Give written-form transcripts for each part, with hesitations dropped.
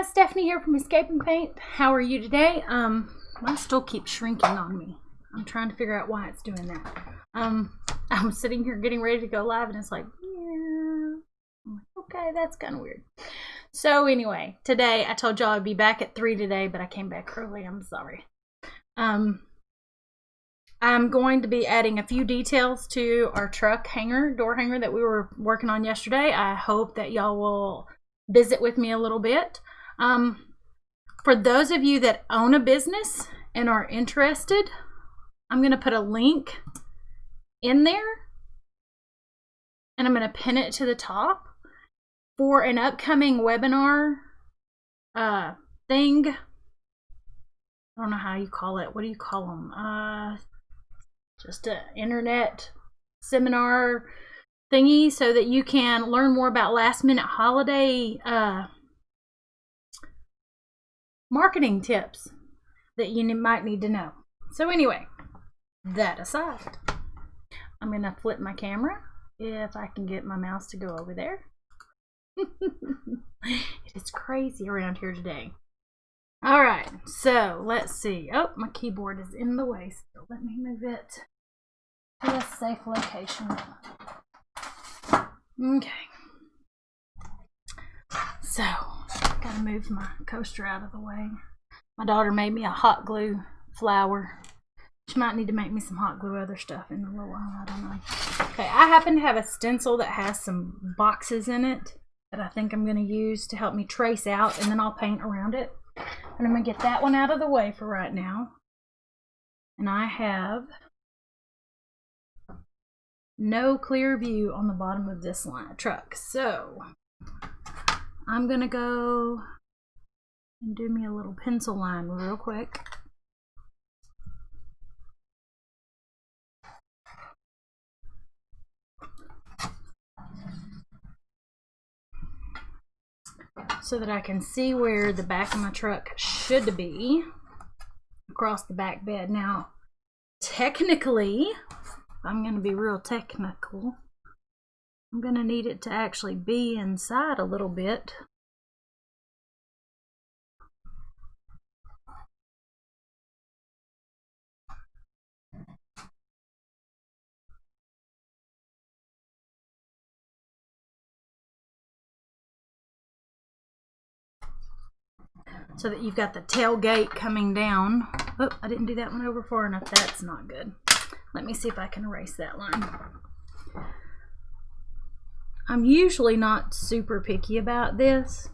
guys, Stephanie here from Escape and Paint. How are you today? Mine still keeps shrinking on me. I'm trying to figure out why it's doing that. I'm sitting here getting ready to go live and it's like, yeah. I'm like, okay, that's kind of weird. So anyway, today I told y'all I'd be back at 3 today, but I came back early. I'm sorry. I'm going to be adding a few details to our truck hanger, door hanger that we were working on yesterday. I hope that y'all will visit with me a little bit. For those of you that own a business and are interested, I'm going to put a link in there and I'm going to pin it to the top for an upcoming webinar thing. I don't know how you call it. What do you call them? Just an internet seminar thingy so that you can learn more about last minute holiday marketing tips that you might need to know. So anyway, that aside, I'm going to flip my camera if I can get my mouse to go over there. It is crazy around here today. All right, so let's see. Oh, my keyboard is in the way, so let me move it to a safe location. Okay. So, gotta move my coaster out of the way. My daughter made me a hot glue flower. She might need to make me some hot glue other stuff in a little while. I don't know. Okay, I happen to have a stencil that has some boxes in it that I think I'm going to use to help me trace out, and then I'll paint around it. And I'm going to get that one out of the way for right now. And I have no clear view on the bottom of this truck. So I'm going to go and do me a little pencil line real quick. So that I can see where the back of my truck should be across the back bed. Now, technically, I'm going to be real technical. I'm going to need it to actually be inside a little bit. So that you've got the tailgate coming down. Oh, I didn't do that one over far enough. That's not good. Let me see if I can erase that line. I'm usually not super picky about this,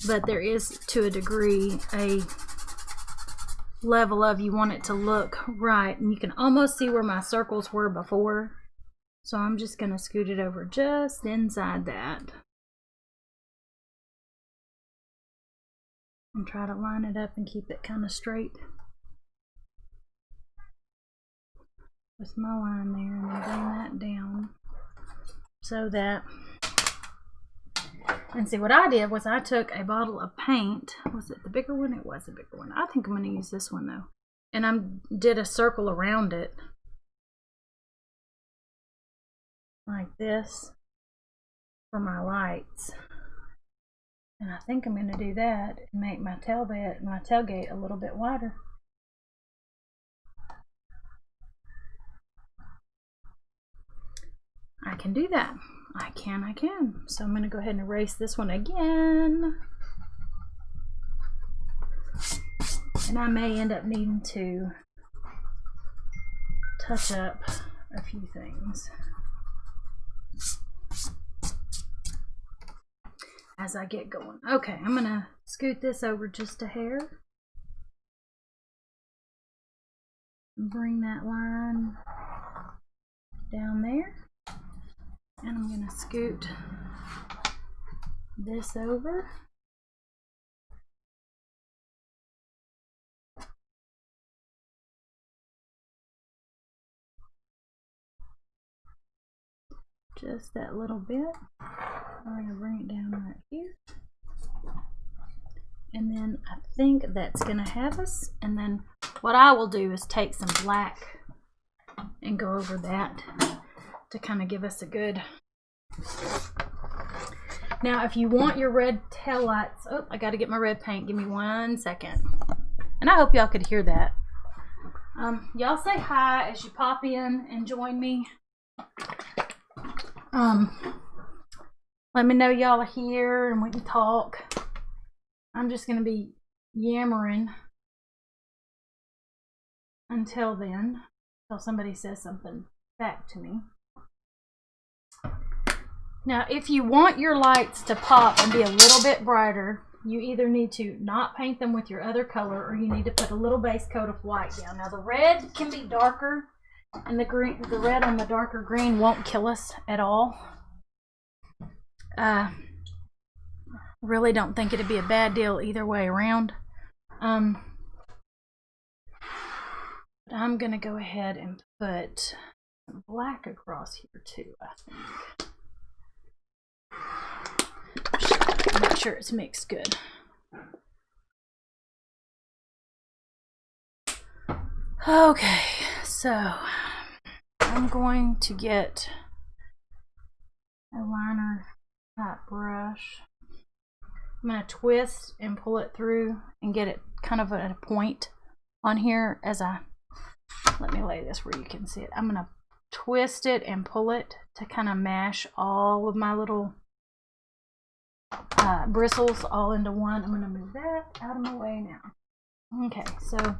but there is, to a degree, a level of you want it to look right. And you can almost see where my circles were before. So I'm just going to scoot it over just inside that. And try to line it up and keep it kind of straight with my line there, and then bring that down so that, and see what I did was I took a bottle of paint. Was it the bigger one? It was a bigger one. I think I'm going to use this one though, and I did a circle around it like this for my lights. And I think I'm going to do that and make my tailgate a little bit wider. I can do that. I can. So I'm going to go ahead and erase this one again. And I may end up needing to touch up a few things as I get going. Okay, I'm gonna scoot this over just a hair and bring that line down there, and I'm gonna scoot this over. Just that little bit. I'm going to bring it down right here. And then I think that's going to have us. And then what I will do is take some black and go over that to kind of give us a good Now, if you want your red tail lights, oh, I got to get my red paint. Give me 1 second. And I hope y'all could hear that. Y'all say hi as you pop in and join me. Let me know y'all are here and we can talk. I'm just going to be yammering until then, until somebody says something back to me. Now, if you want your lights to pop and be a little bit brighter, you either need to not paint them with your other color or you need to put a little base coat of white down. Now, the red can be darker and the red on the darker green won't kill us at all. Really don't think it'd be a bad deal either way around. But I'm gonna go ahead and put some black across here too, I think. Make sure it's mixed good. Okay, so I'm going to get a liner type brush. I'm going to twist and pull it through and get it kind of at a point on here as let me lay this where you can see it. I'm going to twist it and pull it to kind of mash all of my little bristles all into one. I'm going to move that out of my way now. Okay, so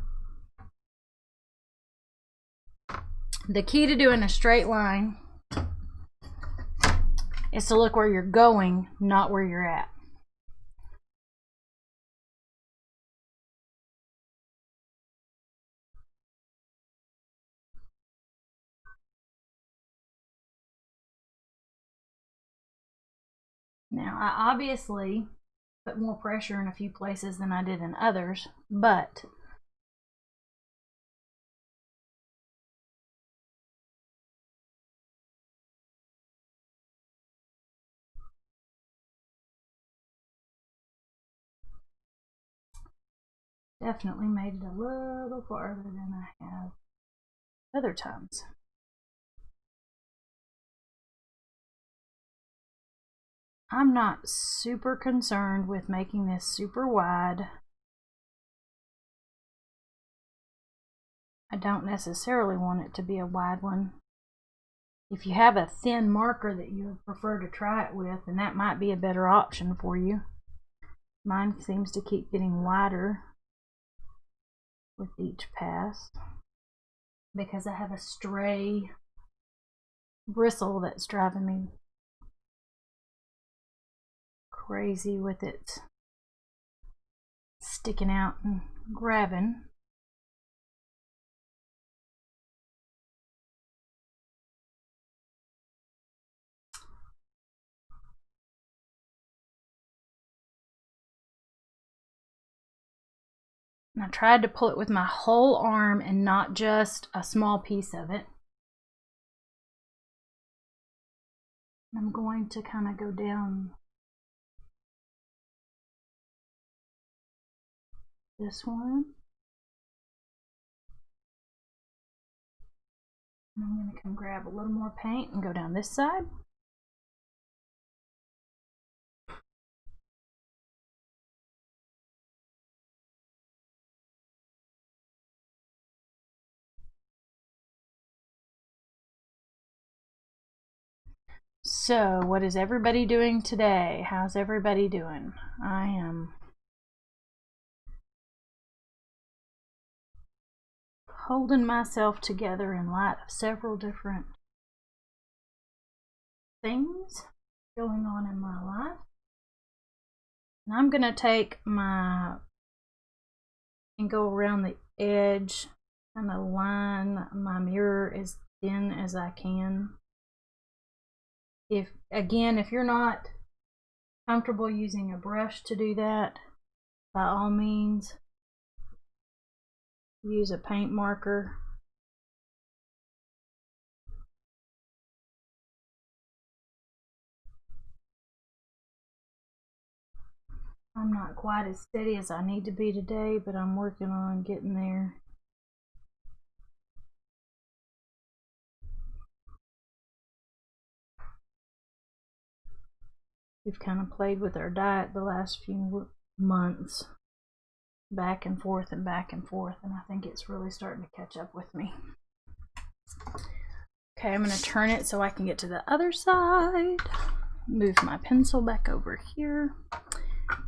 the key to doing a straight line is to look where you're going, not where you're at. Now, I obviously put more pressure in a few places than I did in others, but definitely made it a little farther than I have other times. I'm not super concerned with making this super wide. I don't necessarily want it to be a wide one. If you have a thin marker that you would prefer to try it with, then that might be a better option for you. Mine seems to keep getting wider with each pass because I have a stray bristle that's driving me crazy with it sticking out and grabbing. And I tried to pull it with my whole arm and not just a small piece of it. I'm going to kind of go down this one. And I'm going to come grab a little more paint and go down this side. So, what is everybody doing today? How's everybody doing? I am holding myself together in light of several different things going on in my life. And I'm going to take and go around the edge and align my mirror as thin as I can. If you're not comfortable using a brush to do that, by all means, use a paint marker. I'm not quite as steady as I need to be today, but I'm working on getting there. We've kind of played with our diet the last few months, back and forth and back and forth, and I think it's really starting to catch up with me. Okay, I'm going to turn it so I can get to the other side. Move my pencil back over here.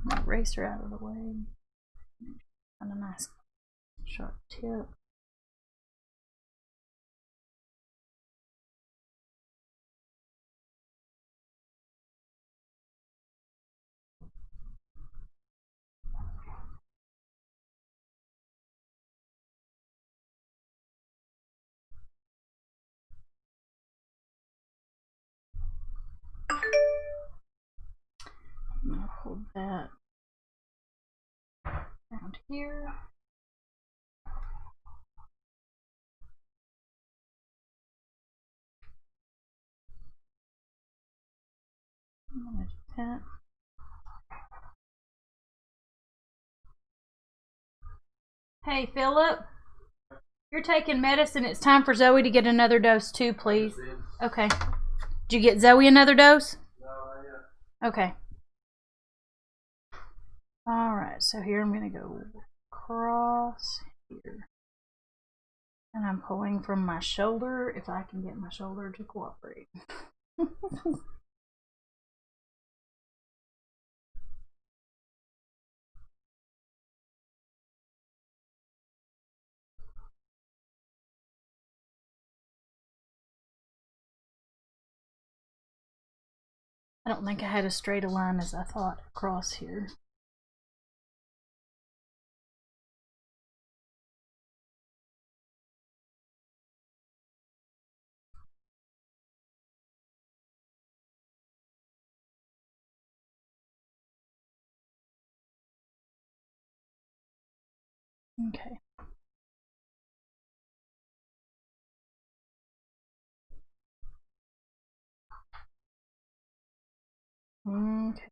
My eraser out of the way. And a nice sharp tip. I'm going to hold that around here. I'm going to do that. Hey, Philip, you're taking medicine. It's time for Zoe to get another dose too, please. Okay. Did you get Zoe another dose? No, not yet. Okay. Alright, so here I'm going to go across here. And I'm pulling from my shoulder if I can get my shoulder to cooperate. I don't think I had as straight a line as I thought across here. Okay. Okay.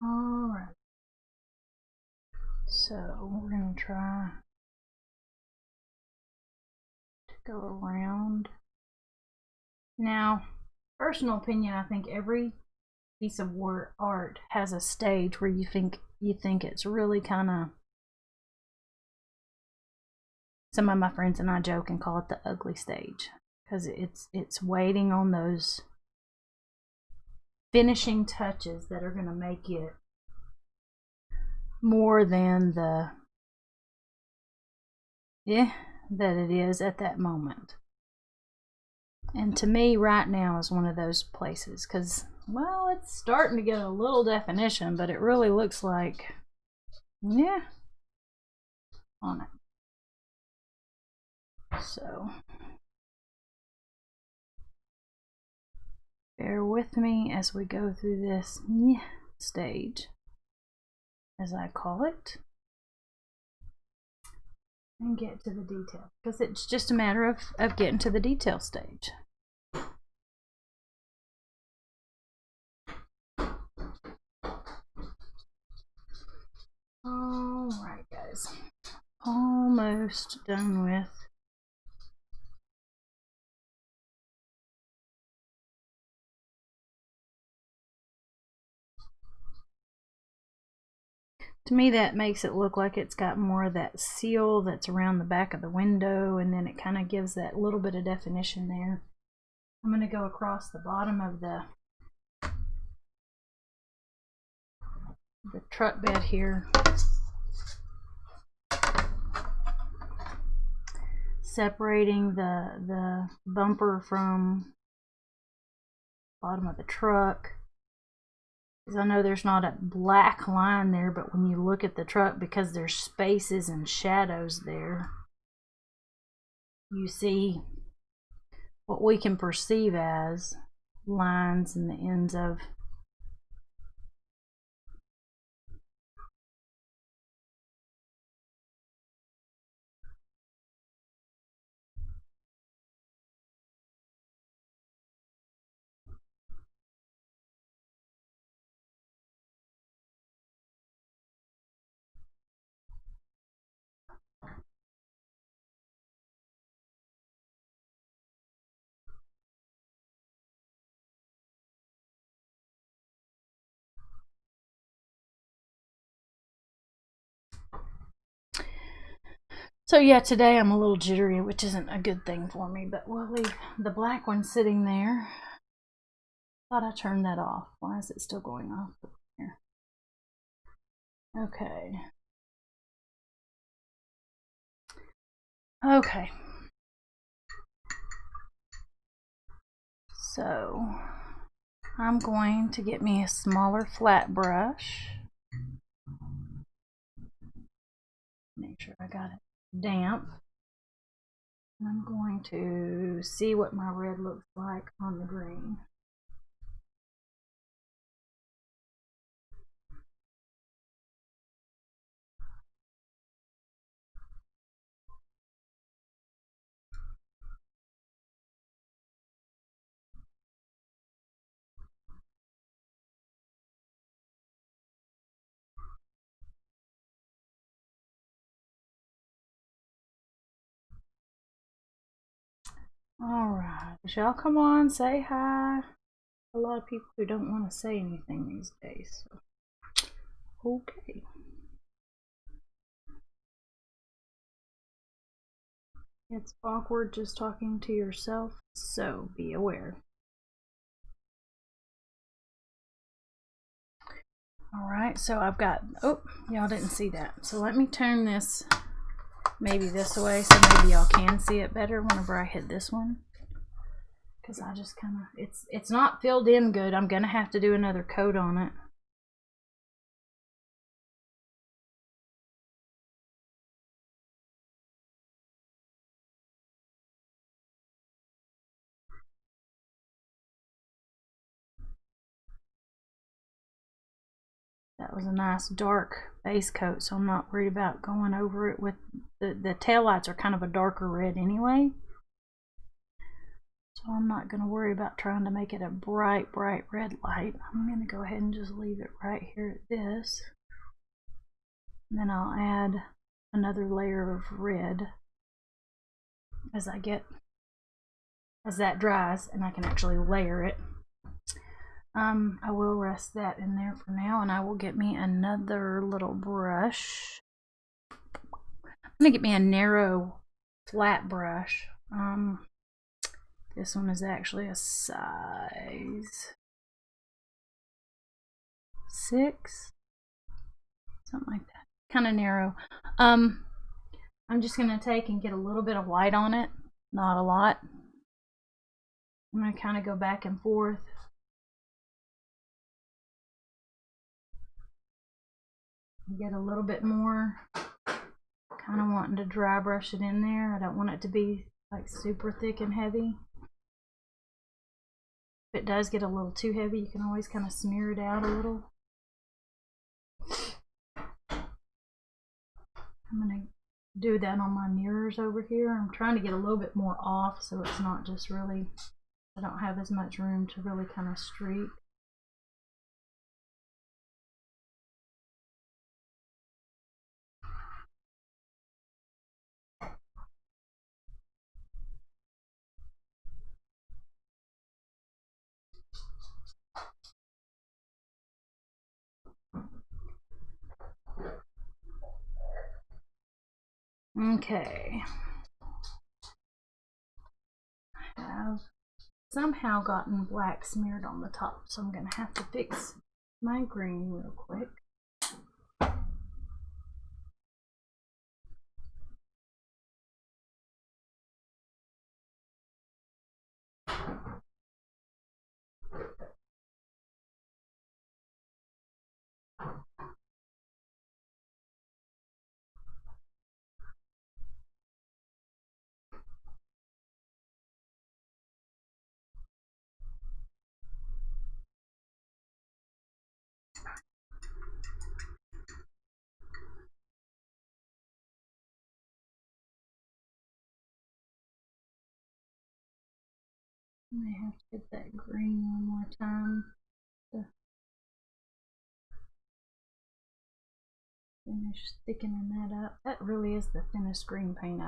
Alright. So we're going to try to go around. Now, personal opinion, I think every piece of art has a stage where you think it's really kind of, some of my friends and I joke and call it the ugly stage, because it's waiting on those finishing touches that are going to make it more than the that it is at that moment. And to me right now is one of those places, because, well, it's starting to get a little definition, but it really looks like, yeah, on it. So bear with me as we go through this stage, as I call it, and get to the detail, because it's just a matter of getting to the detail stage. Alright guys, almost done with to me that makes it look like it's got more of that seal that's around the back of the window, and then it kind of gives that little bit of definition there. I'm going to go across the bottom of the truck bed here, separating the bumper from the bottom of the truck, because I know there's not a black line there, but when you look at the truck, because there's spaces and shadows there, you see what we can perceive as lines in the ends of So yeah, today I'm a little jittery, which isn't a good thing for me, but we'll leave the black one sitting there. Thought I turned that off. Why is it still going off here? Okay. Okay. So I'm going to get me a smaller flat brush. Make sure I got it damp. I'm going to see what my red looks like on the green. Alright, y'all come on, say hi. A lot of people who don't want to say anything these days. So. Okay. It's awkward just talking to yourself, so be aware. Alright, so I've got, oh, y'all didn't see that. So let me turn this maybe this way so maybe y'all can see it better whenever I hit this one. Because I just kind of, it's not filled in good. I'm going to have to do another coat on it. That was a nice dark base coat, so I'm not worried about going over it with the taillights are kind of a darker red anyway. So I'm not going to worry about trying to make it a bright red light. I'm going to go ahead and just leave it right here at this. And then I'll add another layer of red as that dries and I can actually layer it. I will rest that in there for now, and I will get me another little brush. I'm gonna get me a narrow flat brush. This one is actually a size 6, something like that, kind of narrow. I'm just gonna take and get a little bit of white on it, not a lot. I'm gonna kind of go back and forth. Get a little bit more, kind of wanting to dry brush it in there. I don't want it to be like super thick and heavy. If it does get a little too heavy, you can always kind of smear it out a little. I'm going to do that on my mirrors over here. I'm trying to get a little bit more off so it's not just really, I don't have as much room to really kind of streak. Okay. I've somehow gotten black smeared on the top, so I'm going to have to fix my green real quick. I may have to get that green one more time to finish thickening that up. That really is the thinnest green paint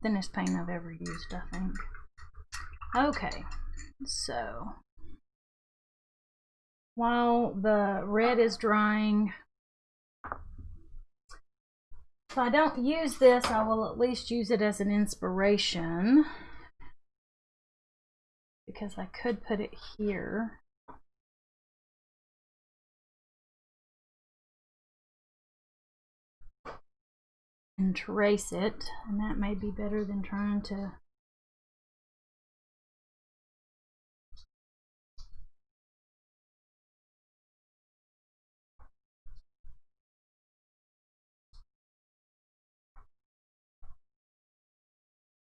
thinnest paint I've ever used, I think. Okay, so while the red is drying, If I don't use this, I will at least use it as an inspiration, because I could put it here. And trace it, and that may be better than trying to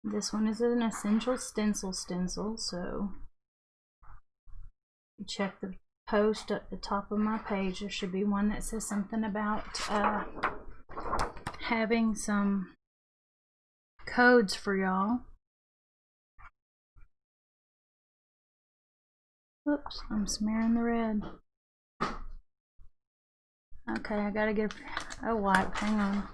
this one is an essential stencil, so you check the post at the top of my page. There should be one that says something about having some codes for y'all. Oops, I'm smearing the red. Okay, I gotta get a wipe. Hang on.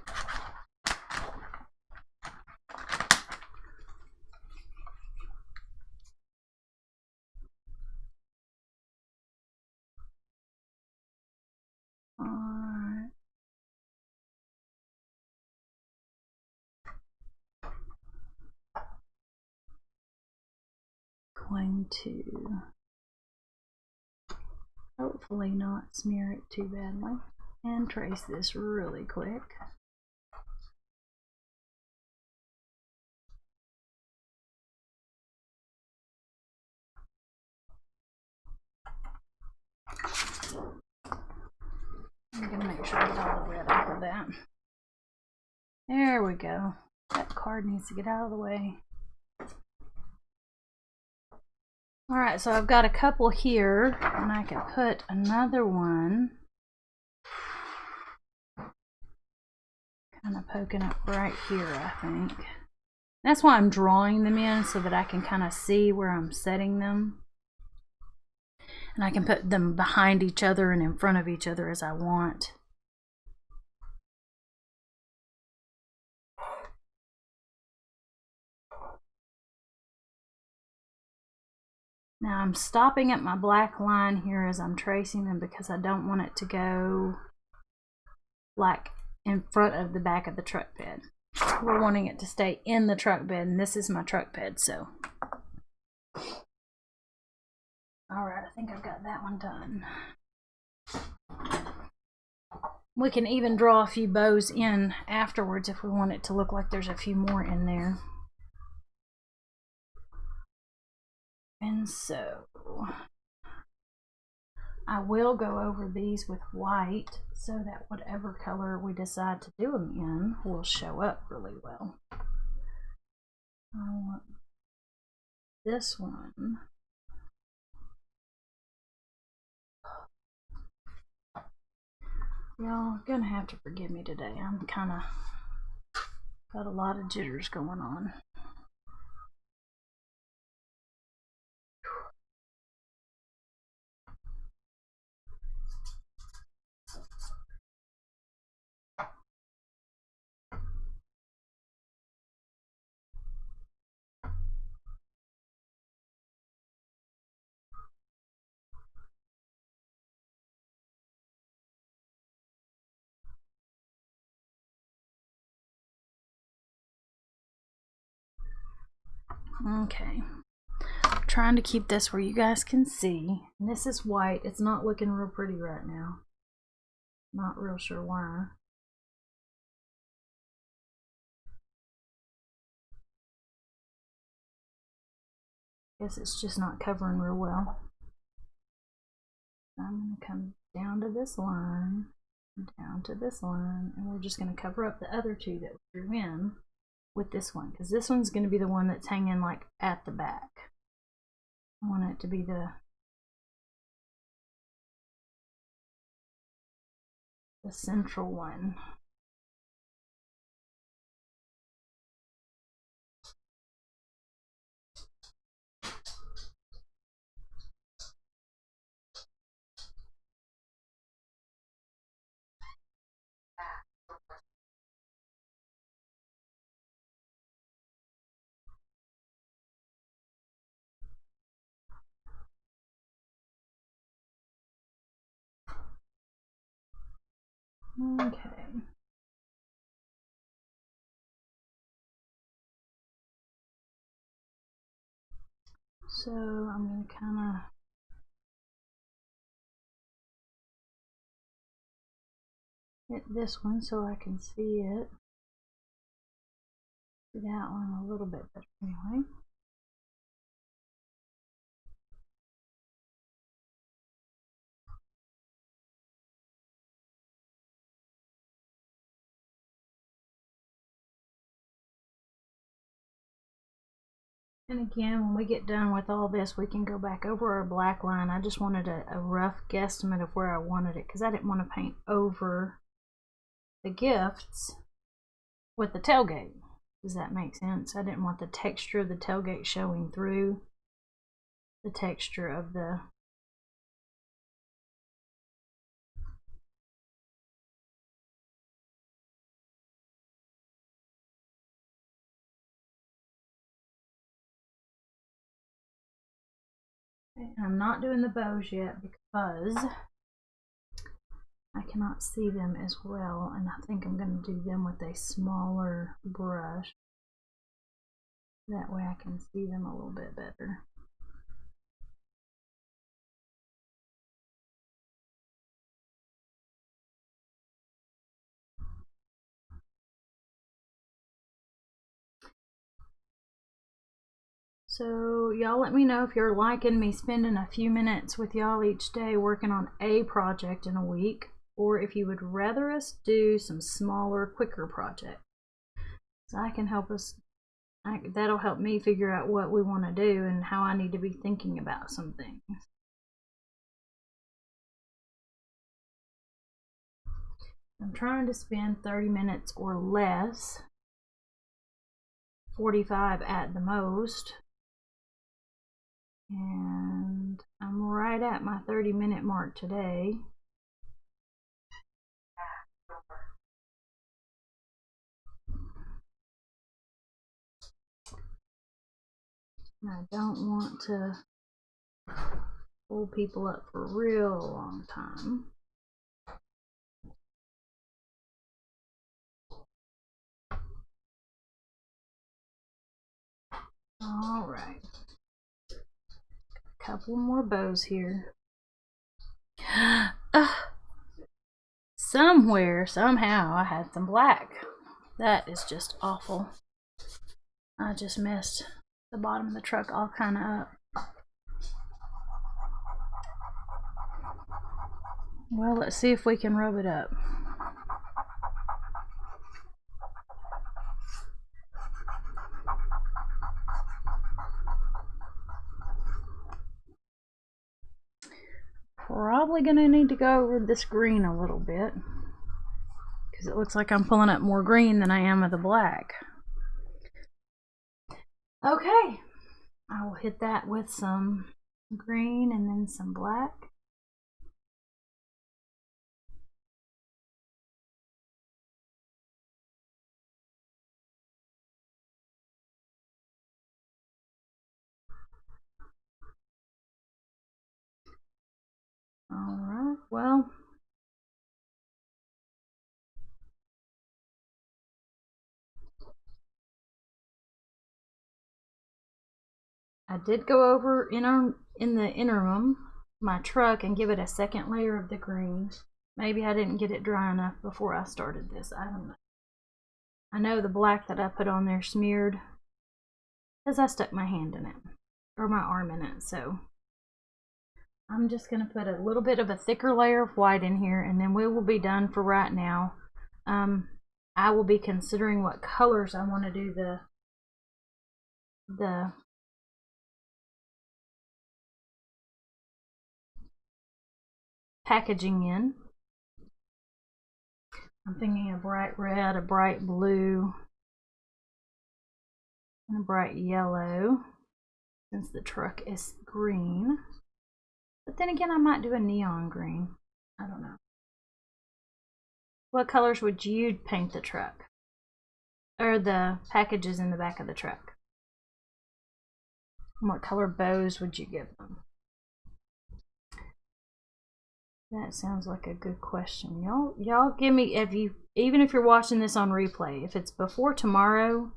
Alright. Going to hopefully not smear it too badly, and trace this really quick. I'm gonna make sure I get all the red off of that. There we go. That card needs to get out of the way. Alright, so I've got a couple here, and I can put another one kind of poking up right here, I think. That's why I'm drawing them in, so that I can kind of see where I'm setting them. And I can put them behind each other and in front of each other as I want. Now I'm stopping at my black line here as I'm tracing them, because I don't want it to go like in front of the back of the truck bed. We're wanting it to stay in the truck bed, and this is my truck bed, so. Alright, I think I've got that one done. We can even draw a few bows in afterwards if we want it to look like there's a few more in there. And so I will go over these with white so that whatever color we decide to do them in will show up really well. I want this one. Y'all gonna have to forgive me today. I'm kind of got a lot of jitters going on. Okay, trying to keep this where you guys can see. And this is white. It's not looking real pretty right now. Not real sure why. Guess it's just not covering real well. I'm going to come down to this line, down to this line, and we're just going to cover up the other two that we drew in with this one, because this one's going to be the one that's hanging like at the back. I want it to be the central one. Okay. So I'm going to kind of hit this one so I can see it. See that one a little bit better anyway. And again, when we get done with all this, we can go back over our black line. I just wanted a rough guesstimate of where I wanted it because I didn't want to paint over the gifts with the tailgate. Does that make sense? I didn't want the texture of the tailgate showing through the texture of the I'm not doing the bows yet because I cannot see them as well, and I think I'm going to do them with a smaller brush. That way I can see them a little bit better. So y'all let me know if you're liking me spending a few minutes with y'all each day working on a project in a week, or if you would rather us do some smaller, quicker projects. So I can help us, that'll help me figure out what we want to do and how I need to be thinking about some things. I'm trying to spend 30 minutes or less, 45 at the most. And I'm right at my 30-minute mark today. And I don't want to hold people up for a real long time. All right. A couple more bows here. Somewhere, somehow, I had some black. That is just awful. I just messed the bottom of the truck all kind of up. Well, let's see if we can rub it up. Probably gonna need to go over this green a little bit because it looks like I'm pulling up more green than I am of the black. Okay, I will hit that with some green and then some black. All right, well, I did go over in the interim my truck and give it a second layer of the green. Maybe I didn't get it dry enough before I started this. I don't know. I know the black that I put on there smeared because I stuck my hand in it or my arm in it. So I'm just going to put a little bit of a thicker layer of white in here, and then we will be done for right now. I will be considering what colors I want to do the packaging in. I'm thinking a bright red, a bright blue, and a bright yellow, since the truck is green. But then again, I might do a neon green. I don't know. What colors would you paint the truck? Or the packages in the back of the truck? And what color bows would you give them? That sounds like a good question. Y'all give me, even if you're watching this on replay, if it's before tomorrow,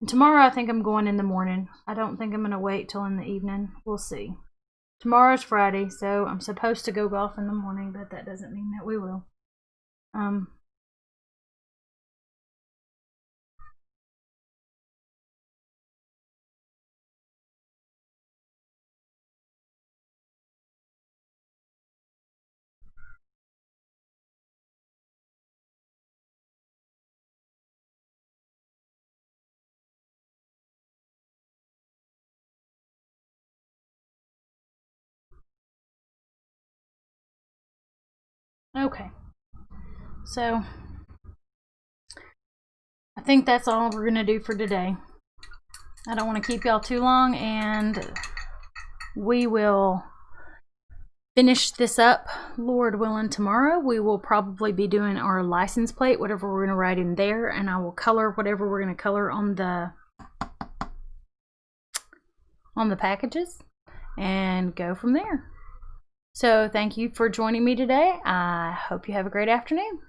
And tomorrow I think I'm going in the morning. I don't think I'm going to wait till in the evening. We'll see. Tomorrow's Friday, so I'm supposed to go golf in the morning, but that doesn't mean that we will. Okay. So I think that's all we're going to do for today. I don't want to keep y'all too long, and we will finish this up, Lord willing, tomorrow. We will probably be doing our license plate, whatever we're going to write in there, and I will color whatever we're going to color on the packages and go from there. So thank you for joining me today. I hope you have a great afternoon.